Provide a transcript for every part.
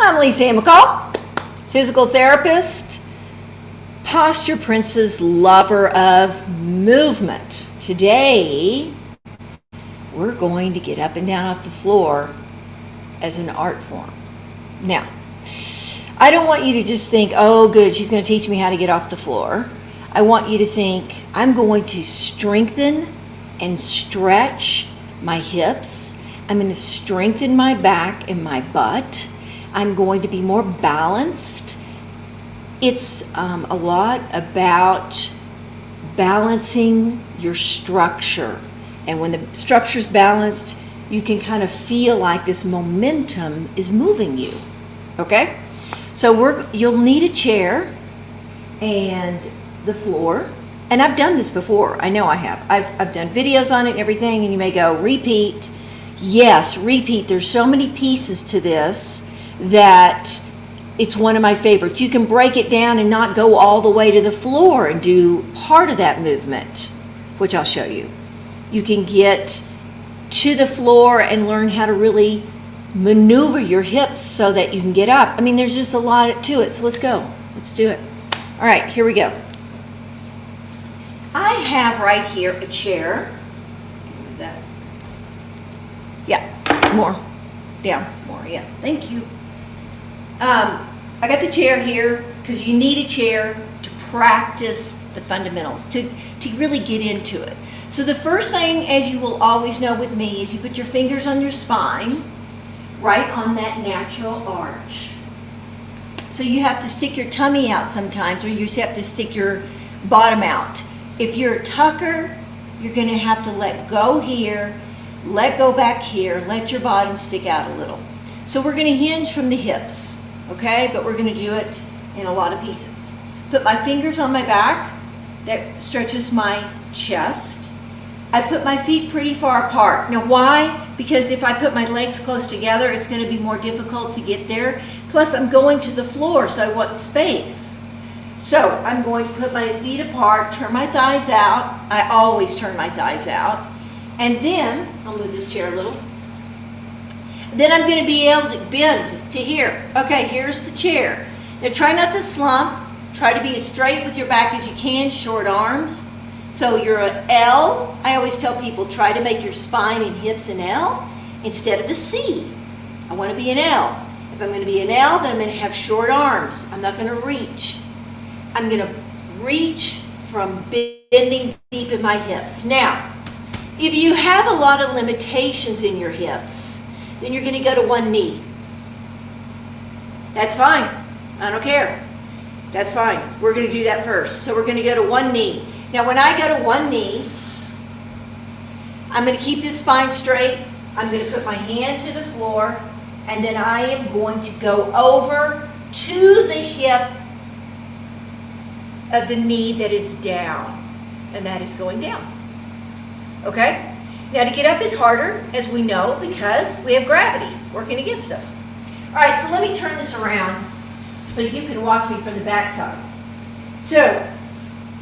I'm Lisa McCall, physical therapist, Posture Princess, lover of movement. Today, we're going to get up and down off the floor as an art form. Now, I don't want you to just think, oh good, she's going to teach me how to get off the floor. I want you to think, I'm going to strengthen and stretch my hips. I'm going to strengthen my back and my butt. I'm going to be more balanced. It's a lot about balancing your structure. And when the structure's balanced, you can kind of feel like this momentum is moving you. Okay? So you'll need a chair and the floor. And I've done this before. I know I have. I've done videos on it and everything, and you may go, repeat. Yes, repeat. There's so many pieces to this that it's one of my favorites. You can break it down and not go all the way to the floor and do part of that movement, which I'll show you. You can get to the floor and learn how to really maneuver your hips so that you can get up. I mean, there's just a lot to it. So let's go. Let's do it. All right, here we go. I have right here a chair. Move that. Yeah, more. Down, more, yeah. Thank you. I got the chair here because you need a chair to practice the fundamentals, to really get into it. So the first thing, as you will always know with me, is you put your fingers on your spine, right on that natural arch. So you have to stick your tummy out sometimes, or you just have to stick your bottom out. If you're a tucker, you're going to have to let go here, let go back here, let your bottom stick out a little. So we're going to hinge from the hips, okay? But we're going to do it in a lot of pieces. Put my fingers on my back. That stretches my chest. I put my feet pretty far apart. Now why? Because if I put my legs close together, it's going to be more difficult to get there. Plus I'm going to the floor, so I want space. So I'm going to put my feet apart, turn my thighs out. I always turn my thighs out. And then, I'll move this chair a little. Then I'm going to be able to bend to here. Okay, here's the chair. Now try not to slump. Try to be as straight with your back as you can, short arms. So you're an L. I always tell people, try to make your spine and hips an L instead of a C. I want to be an L. If I'm going to be an L, then I'm going to have short arms. I'm not going to reach. I'm going to reach from bending deep in my hips. Now, if you have a lot of limitations in your hips, then you're going to go to one knee. That's fine. I don't care. That's fine. We're going to do that first. So we're going to go to one knee. Now, when I go to one knee, I'm going to keep this spine straight. I'm going to put my hand to the floor, and then I am going to go over to the hip of the knee that is down, and that is going down. Okay? Now to get up is harder, as we know, because we have gravity working against us. All right, so let me turn this around so you can watch me from the back side. So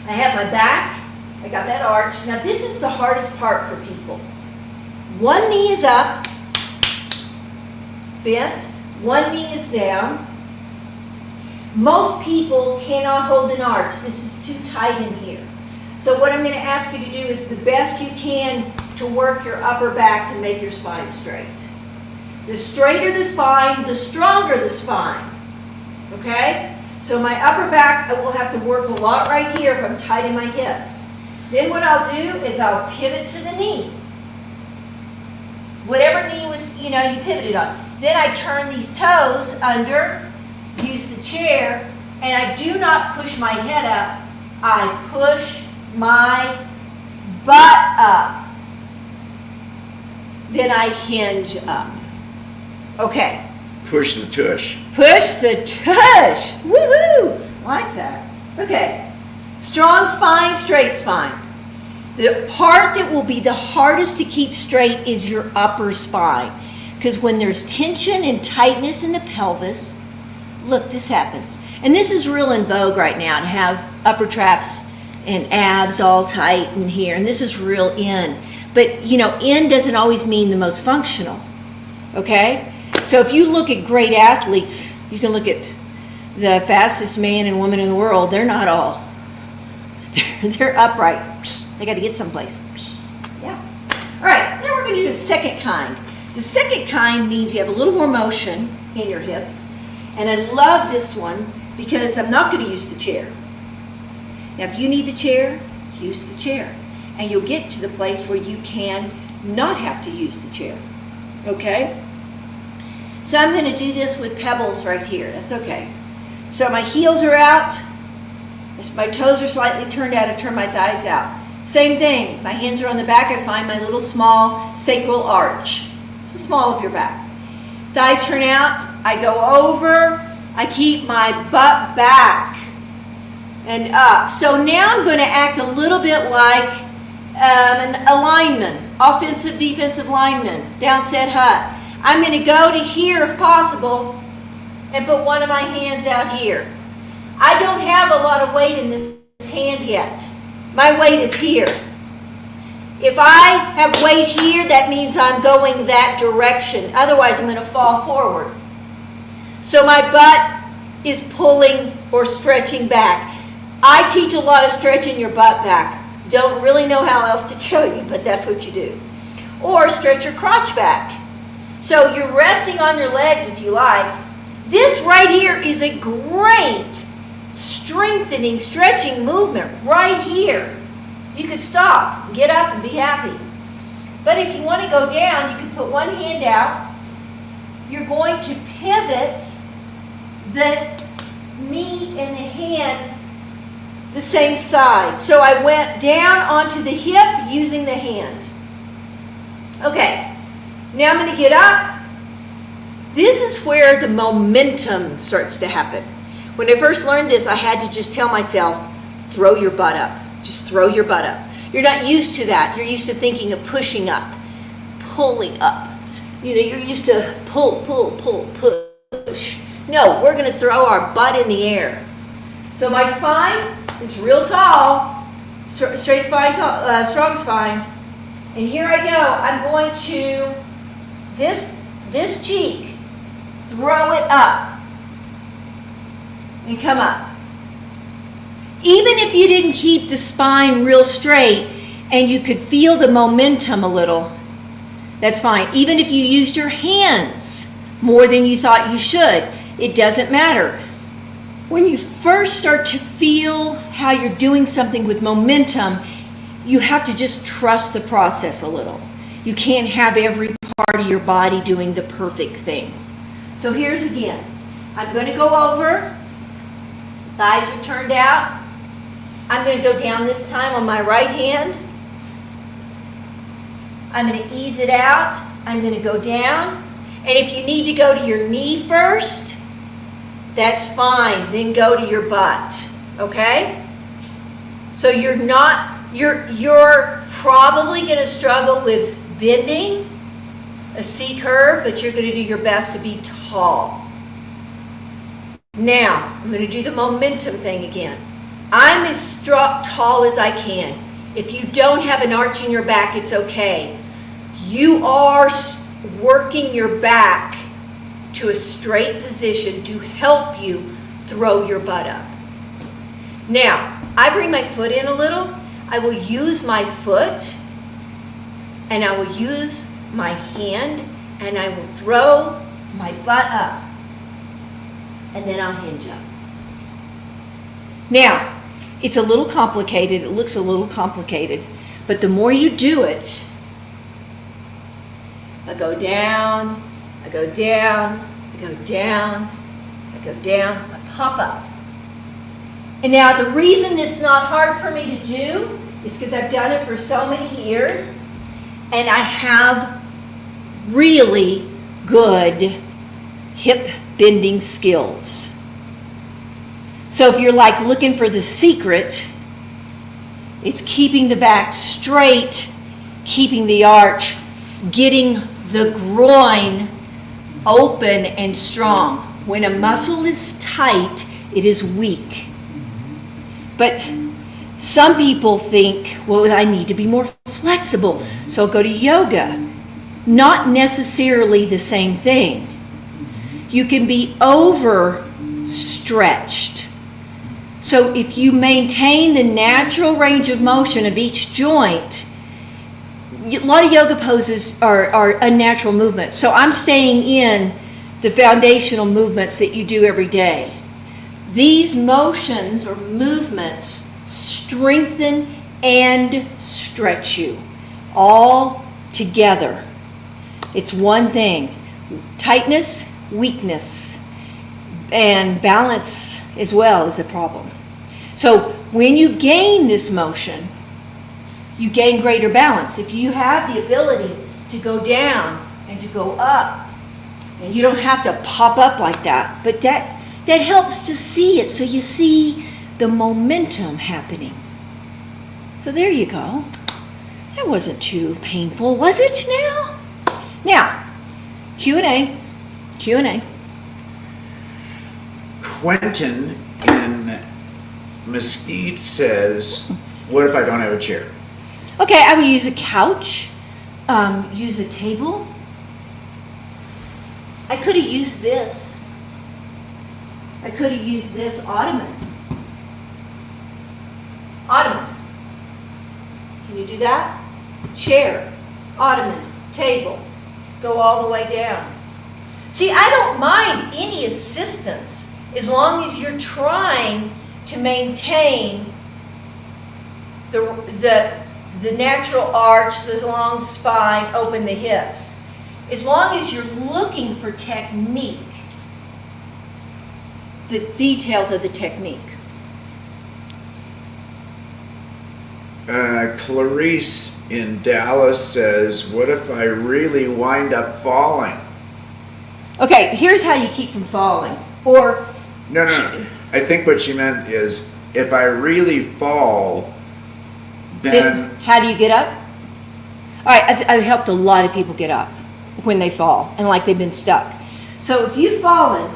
I have my back, I got that arch. Now this is the hardest part for people. One knee is up, bent, one knee is down. Most people cannot hold an arch. This is too tight in here. So what I'm going to ask you to do is the best you can to work your upper back to make your spine straight. The straighter the spine, the stronger the spine. Okay? So my upper back, I will have to work a lot right here if I'm tight in my hips. Then what I'll do is I'll pivot to the knee. Whatever knee was, you pivoted on. Then I turn these toes under, use the chair, and I do not push my head up. I push my butt up. Then I hinge up. Okay. Push the tush. Push the tush. Woohoo! Like that. Okay. Strong spine, straight spine. The part that will be the hardest to keep straight is your upper spine. Because when there's tension and tightness in the pelvis, look, this happens. And this is real in vogue right now, to have upper traps and abs all tight in here. And this is real in. But, in doesn't always mean the most functional. Okay? So if you look at great athletes, You can look at the fastest man and woman in the world. They're not all. They're upright. They got to get someplace. Yeah. All right, now we're going to do the second kind. The second kind means you have a little more motion in your hips. And I love this one because I'm not going to use the chair. Now, if you need the chair, use the chair. And you'll get to the place where you can not have to use the chair. Okay? So I'm going to do this with pebbles right here. That's okay. So my heels are out. My toes are slightly turned out. I turn my thighs out. Same thing. My hands are on the back. I find my little small sacral arch. It's the small of your back. Thighs turn out. I go over. I keep my butt back and up. So now I'm going to act a little bit like a lineman, offensive, defensive lineman, down set hut. I'm going to go to here if possible and put one of my hands out here. I don't have a lot of weight in this hand yet. My weight is here. If I have weight here, that means I'm going that direction. Otherwise, I'm going to fall forward. So my butt is pulling or stretching back. I teach a lot of stretching your butt back. Don't really know how else to tell you, but that's what you do. Or stretch your crotch back. So you're resting on your legs if you like. This right here is a great strengthening, stretching movement right here. You could stop, get up, and be happy. But if you want to go down, you can put one hand out. You're going to pivot the knee and the hand the same side. So I went down onto the hip using the hand. Okay, now I'm going to get up. This is where the momentum starts to happen. When I first learned this, I had to just tell myself, throw your butt up. Just throw your butt up. You're not used to that. You're used to thinking of pushing up, pulling up. You're used to pull, push. No, we're going to throw our butt in the air. So my spine is real tall, straight spine, strong spine. And here I go. I'm going to, this cheek, throw it up and come up. Even if you didn't keep the spine real straight and you could feel the momentum a little, that's fine. Even if you used your hands more than you thought you should, it doesn't matter. When you first start to feel how you're doing something with momentum, you have to just trust the process a little. You can't have every part of your body doing the perfect thing. So here's again. I'm going to go over. Thighs are turned out. I'm going to go down this time on my right hand. I'm going to ease it out. I'm going to go down. And if you need to go to your knee first, that's fine. Then go to your butt. Okay? So you're probably going to struggle with bending a C curve, but you're going to do your best to be tall. Now, I'm going to do the momentum thing again. I'm as tall as I can. If you don't have an arch in your back, it's okay. You are working your back to a straight position to help you throw your butt up. Now, I bring my foot in a little. I will use my foot and I will use my hand and I will throw my butt up. And then I'll hinge up. Now, it's a little complicated. It looks a little complicated. But the more you do it, I go down, I go down, I go down, I go down, I pop up. And now the reason it's not hard for me to do is because I've done it for so many years and I have really good hip bending skills. So if you're like looking for the secret, it's keeping the back straight, keeping the arch, getting the groin open and strong. When a muscle is tight, it is weak. But some people think, well, I need to be more flexible, so I'll go to yoga. Not necessarily the same thing. You can be overstretched. So if you maintain the natural range of motion of each joint, a lot of yoga poses are unnatural movements. So I'm staying in the foundational movements that you do every day. These motions or movements strengthen and stretch you all together. It's one thing. Tightness, weakness, and balance as well is a problem. So when you gain this motion, you gain greater balance. If you have the ability to go down and to go up, and you don't have to pop up like that, but that helps to see it, so you see the momentum happening. So there you go. That wasn't too painful, was it now? Now, Q&A. Quentin in Mesquite says, what if I don't have a chair? Okay, I would use a couch, use a table. I could have used this. I could have used this ottoman. Ottoman. Can you do that? Chair, ottoman, table. Go all the way down. See, I don't mind any assistance as long as you're trying to maintain the natural arch, the long spine, open the hips. As long as you're looking for technique, the details of the technique. Clarice in Dallas says, what if I really wind up falling? Okay, here's how you keep from falling. Or No. I think what she meant is, if I really fall, then how do you get up? All right, I've helped a lot of people get up when they fall and like they've been stuck. So if you've fallen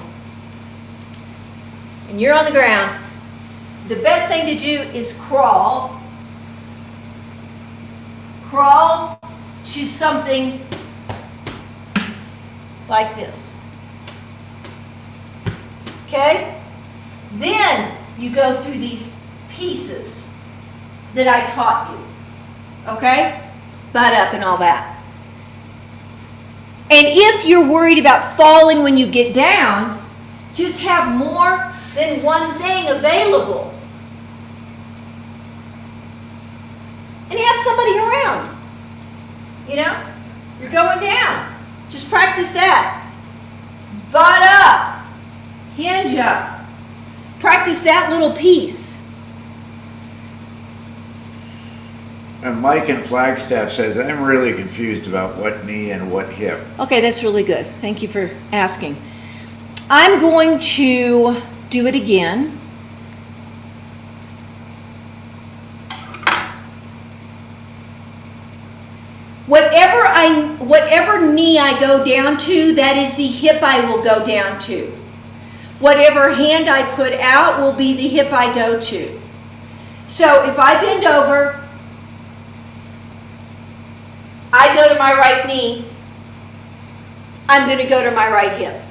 and you're on the ground, the best thing to do is crawl to something like this. Okay? Then you go through these pieces that I taught you. Okay? Butt up and all that. And if you're worried about falling when you get down, just have more than one thing available. And have somebody around. You know? You're going down. Just practice that. Butt up. Hinge up. Practice that little piece. And Mike in Flagstaff says, I'm really confused about what knee and what hip. Okay, that's really good. Thank you for asking. I'm going to do it again. Whatever knee I go down to, that is the hip I will go down to. Whatever hand I put out will be the hip I go to. So if I bend over, I go to my right knee, I'm going to go to my right hip.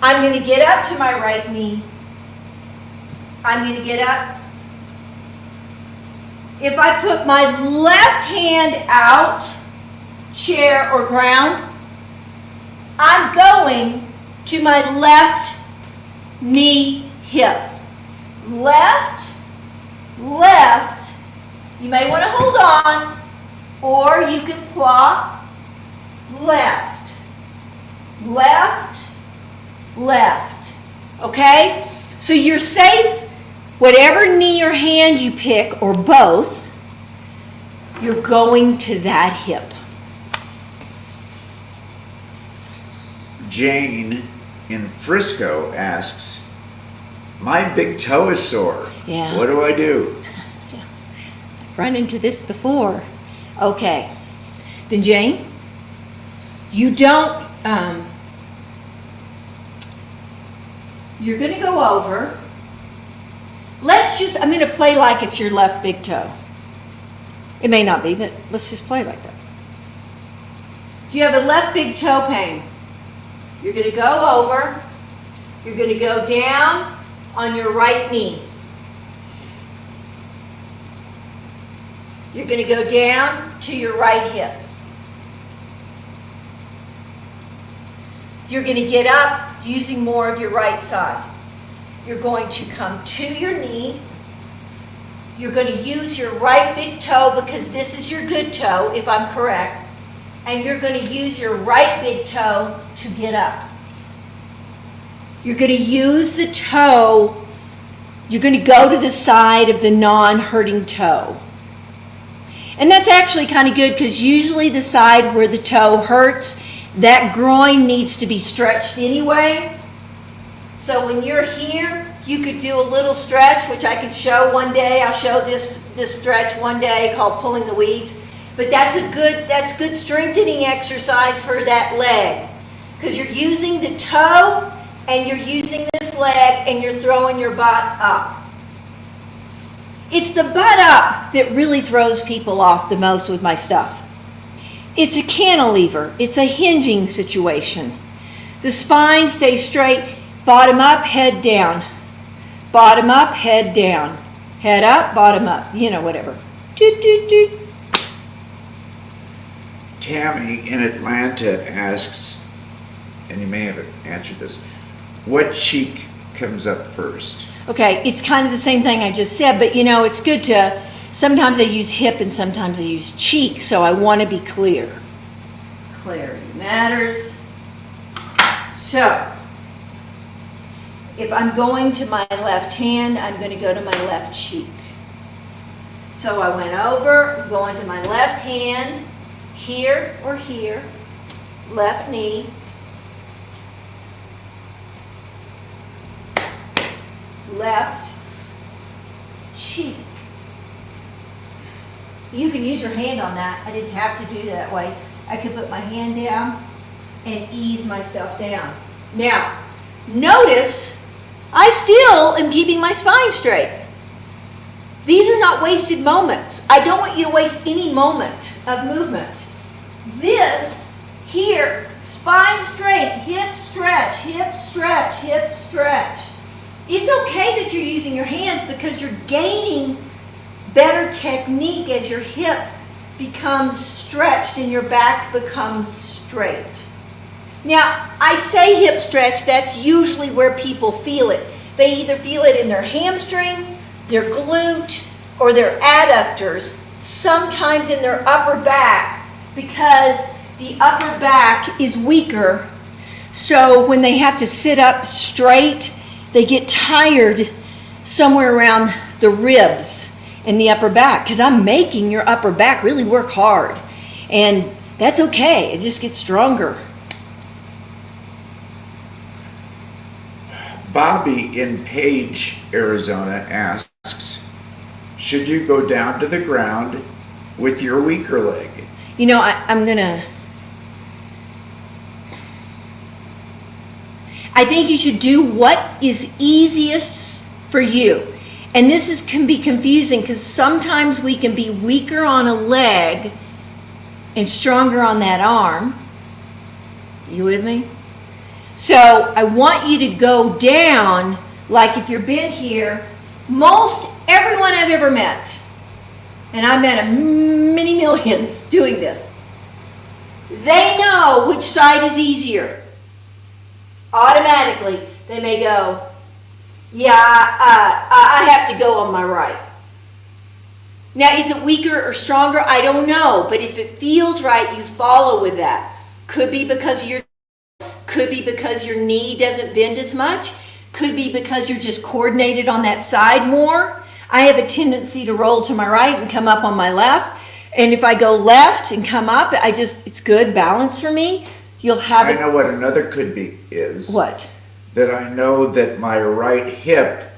I'm going to get up to my right knee. I'm going to get up. If I put my left hand out, chair or ground, I'm going to my left knee, hip. Left, left. You may want to hold on, or you can plop. Left, left, left. Okay? So you're safe. Whatever knee or hand you pick, or both, you're going to that hip. Jane in Frisco asks, my big toe is sore. Yeah. What do I do? I've run into this before. Okay. Then Jane, you don't, you're going to go over. I'm going to play like it's your left big toe. It may not be, but let's just play like that. If you have a left big toe pain, you're going to go over, you're going to go down on your right knee. You're going to go down to your right hip. You're going to get up using more of your right side. You're going to come to your knee. You're going to use your right big toe because this is your good toe, if I'm correct. And you're going to use your right big toe to get up. You're going to use the toe. You're going to go to the side of the non-hurting toe. And that's actually kind of good because usually the side where the toe hurts, that groin needs to be stretched anyway. So when you're here, you could do a little stretch, which I can show one day. I'll show this stretch one day called pulling the weeds. But that's good strengthening exercise for that leg. Because you're using the toe and you're using this leg and you're throwing your butt up. It's the butt up that really throws people off the most with my stuff. It's a cantilever. It's a hinging situation. The spine stays straight, bottom up, head down. Bottom up, head down. Head up, bottom up. You know, whatever. Doot, doot, doot. Tammy in Atlanta asks, and you may have answered this, what cheek comes up first? Okay, it's kind of the same thing I just said, but you know, it's good to, sometimes I use hip and sometimes I use cheek, so I want to be clear. Clarity matters. So, if I'm going to my left hand, I'm going to go to my left cheek. So I went over, going to my left hand, here or here, left knee, left cheek. You can use your hand on that. I didn't have to do that way. I could put my hand down and ease myself down. Now, notice I still am keeping my spine straight. These are not wasted moments. I don't want you to waste any moment of movement. This here, spine straight, hip stretch, hip stretch, hip stretch. It's okay that you're using your hands because you're gaining better technique as your hip becomes stretched and your back becomes straight. Now, I say hip stretch, that's usually where people feel it. They either feel it in their hamstring, their glute, or their adductors, sometimes in their upper back, because the upper back is weaker. So when they have to sit up straight, they get tired somewhere around the ribs in the upper back, because I'm making your upper back really work hard. And that's okay, it just gets stronger. Bobby in Page, Arizona asks, should you go down to the ground with your weaker leg? You know, I think you should do what is easiest for you. And this can be confusing because sometimes we can be weaker on a leg and stronger on that arm. You with me? So I want you to go down, like if you're bent here, most everyone I've ever met, and I met many millions doing this, they know which side is easier. Automatically, they may go, yeah, I have to go on my right. Now, is it weaker or stronger? I don't know, but if it feels right, you follow with that. Could be because of could be because your knee doesn't bend as much. Could be because you're just coordinated on that side more. I have a tendency to roll to my right and come up on my left. And if I go left and come up, it's good balance for me. You'll have I know what another could be is. What? That I know that my right hip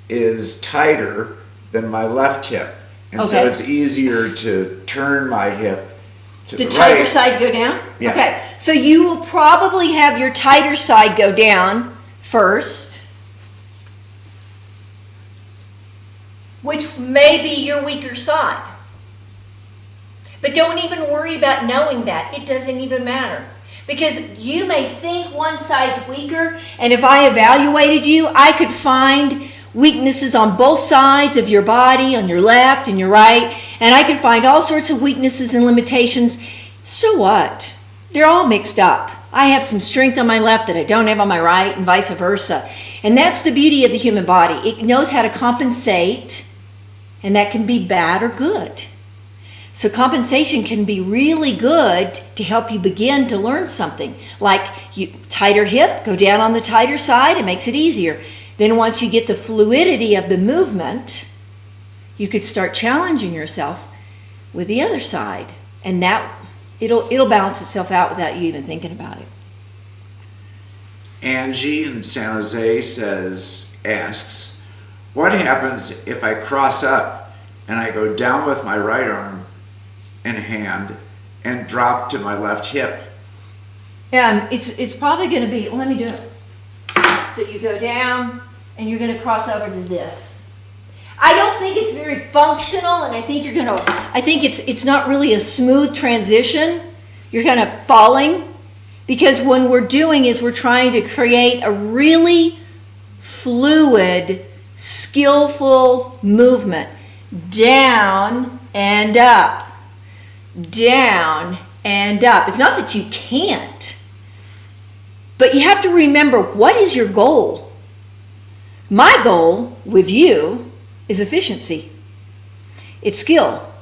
is tighter than my left hip. And so Okay. it's easier to turn my hip to the The tighter right. side go down? Yeah. Okay, so you will probably have your tighter side go down first, which may be your weaker side. But don't even worry about knowing that. It doesn't even matter. Because you may think one side's weaker, and if I evaluated you, I could find weaknesses on both sides of your body, on your left and your right, and I could find all sorts of weaknesses and limitations. So what? They're all mixed up. I have some strength on my left that I don't have on my right, and vice versa. And that's the beauty of the human body. It knows how to compensate, and that can be bad or good. So compensation can be really good to help you begin to learn something. Like tighter hip, go down on the tighter side, it makes it easier. Then once you get the fluidity of the movement, you could start challenging yourself with the other side. And that it'll balance itself out without you even thinking about it. Angie in San Jose asks, what happens if I cross up and I go down with my right arm and hand and drop to my left hip? It's probably going to be, let me do it. So you go down and you're going to cross over to this. I don't think it's very functional, and I think it's not really a smooth transition. You're kind of falling, because when we're doing is we're trying to create a really fluid, skillful movement. Down and up. Down and up. It's not that you can't, but you have to remember, what is your goal? My goal with you is efficiency. It's skill,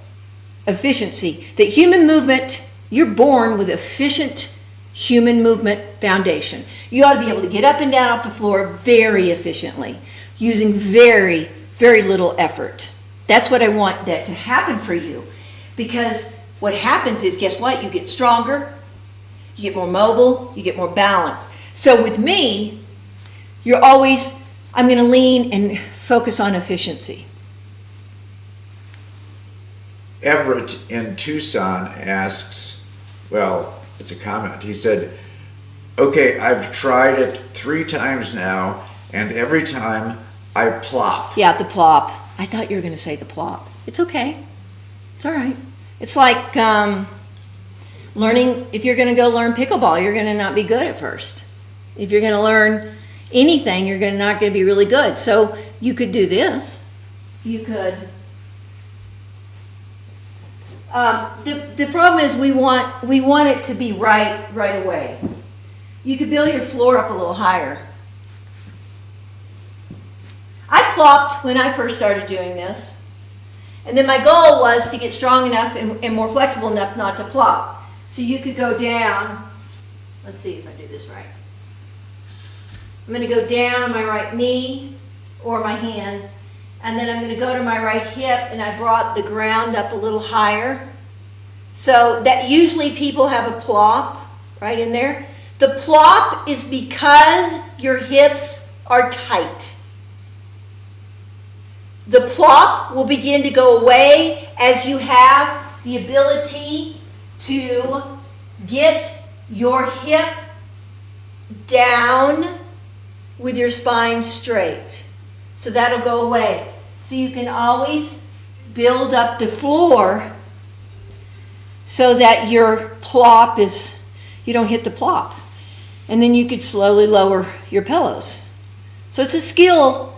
efficiency. That human movement, you're born with efficient human movement foundation. You ought to be able to get up and down off the floor very efficiently, using very, very little effort. That's what I want that to happen for you. Because what happens is, guess what? You get stronger, you get more mobile, you get more balance. So with me, I'm going to lean and focus on efficiency. Everett in Tucson asks, well, it's a comment. He said, okay, I've tried it 3 times now, and every time I plop. Yeah, the plop. I thought you were going to say the plop. It's okay. It's all right. It's like learning, if you're going to go learn pickleball, you're going to not be good at first. If you're going to learn anything, you're not going to be really good. So you could do this. You could. The problem is we want it to be right away. You could build your floor up a little higher. I plopped when I first started doing this. And then my goal was to get strong enough and more flexible enough not to plop. So you could go down. Let's see if I do this right. I'm going to go down on my right knee or my hands, and then I'm going to go to my right hip, and I brought the ground up a little higher. So that usually people have a plop right in there. The plop is because your hips are tight. The plop will begin to go away as you have the ability to get your hip down with your spine straight. So that'll go away. So you can always build up the floor so that your plop you don't hit the plop. And then you could slowly lower your pillows. So it's a skill.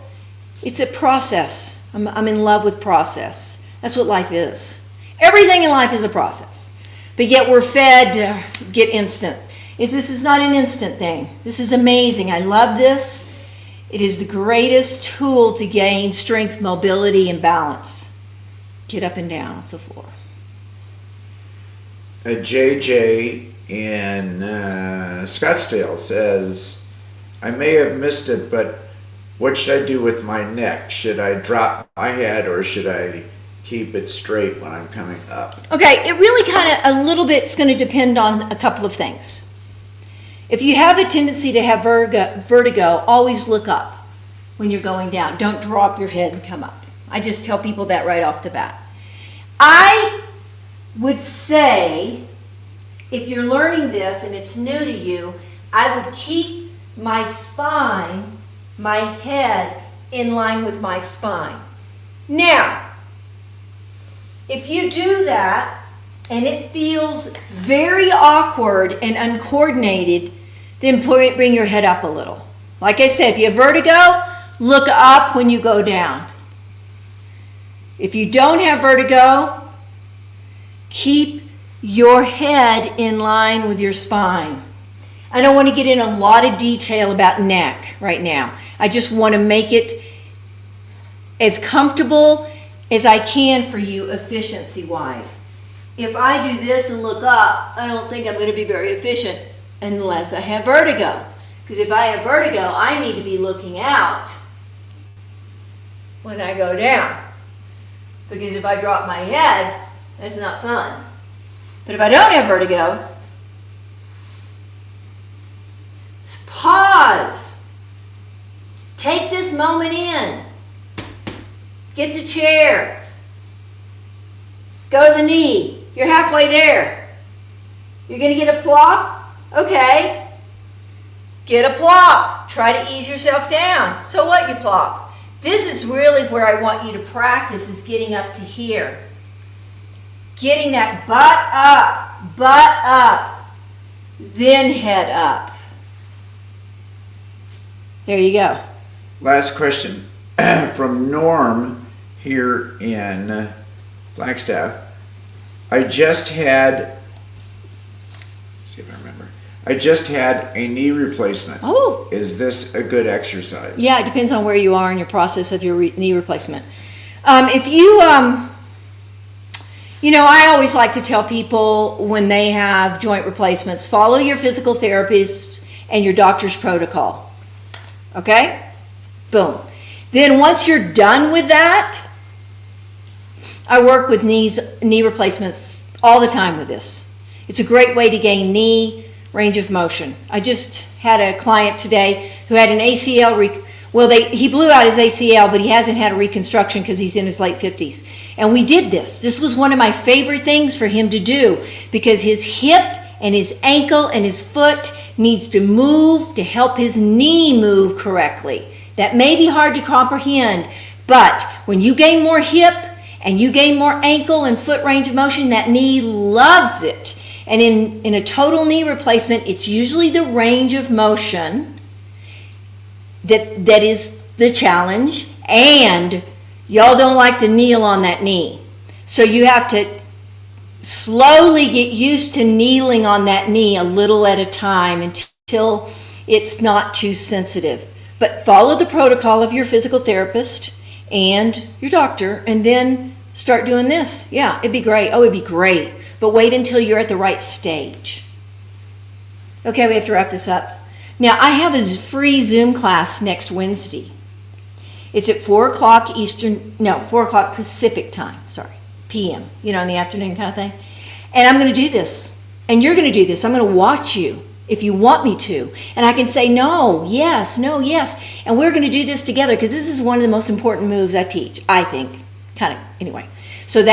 It's a process. I'm in love with process. That's what life is. Everything in life is a process. But yet we're fed to get instant. This is not an instant thing. This is amazing. I love this. It is the greatest tool to gain strength, mobility, and balance. Get up and down off the floor. JJ in Scottsdale says, I may have missed it, but what should I do with my neck? Should I drop my head or should I keep it straight when I'm coming up? Okay, it really a little bit is going to depend on a couple of things. If you have a tendency to have vertigo, always look up when you're going down. Don't drop your head and come up. I just tell people that right off the bat. I would say, if you're learning this and it's new to you, I would keep my spine, my head, in line with my spine. Now, if you do that and it feels very awkward and uncoordinated, then bring your head up a little. Like I said, if you have vertigo, look up when you go down. If you don't have vertigo, keep your head in line with your spine. I don't want to get in a lot of detail about neck right now. I just want to make it as comfortable as I can for you efficiency-wise. If I do this and look up, I don't think I'm going to be very efficient unless I have vertigo. Because if I have vertigo, I need to be looking out when I go down. Because if I drop my head, that's not fun. But if I don't have vertigo, pause. Take this moment in. Get the chair. Go to the knee. You're halfway there. You're going to get a plop? Okay. Get a plop. Try to ease yourself down. So what, you plop? This is really where I want you to practice, is getting up to here. Getting that butt up, then head up. There you go. Last question from Norm here in Flagstaff. I just had a knee replacement. Oh. Is this a good exercise? Yeah, it depends on where you are in your process of your knee replacement. If you, I always like to tell people when they have joint replacements, follow your physical therapist and your doctor's protocol. Okay? Boom. Then once you're done with that, I work with knee replacements all the time with this. It's a great way to gain knee range of motion. I just had a client today who had an ACL, he blew out his ACL, but he hasn't had a reconstruction because he's in his late 50s. And we did this. This was one of my favorite things for him to do because his hip and his ankle and his foot needs to move to help his knee move correctly. That may be hard to comprehend, but when you gain more hip and you gain more ankle and foot range of motion, that knee loves it. And in a total knee replacement, it's usually the range of motion that is the challenge, and y'all don't like to kneel on that knee. So you have to slowly get used to kneeling on that knee a little at a time until it's not too sensitive. But follow the protocol of your physical therapist and your doctor, and then start doing this. Yeah, it'd be great. Oh, it'd be great. But wait until you're at the right stage. Okay, we have to wrap this up. Now, I have a free Zoom class next Wednesday. It's at 4 o'clock Pacific time, PM, in the afternoon kind of thing. And I'm going to do this. And you're going to do this. I'm going to watch you if you want me to. And I can say no, yes, no, yes. And we're going to do this together because this is one of the most important moves I teach, I think. Anyway. So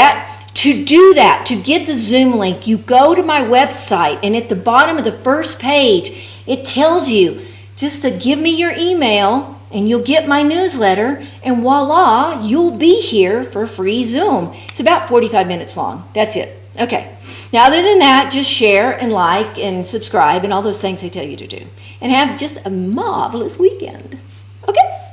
to do that, to get the Zoom link, you go to my website, and at the bottom of the first page, it tells you just to give me your email and you'll get my newsletter, and voila, you'll be here for free Zoom. It's about 45 minutes long. That's it. Okay. Now, other than that, just share and like and subscribe and all those things I tell you to do. And have just a marvelous weekend. Okay?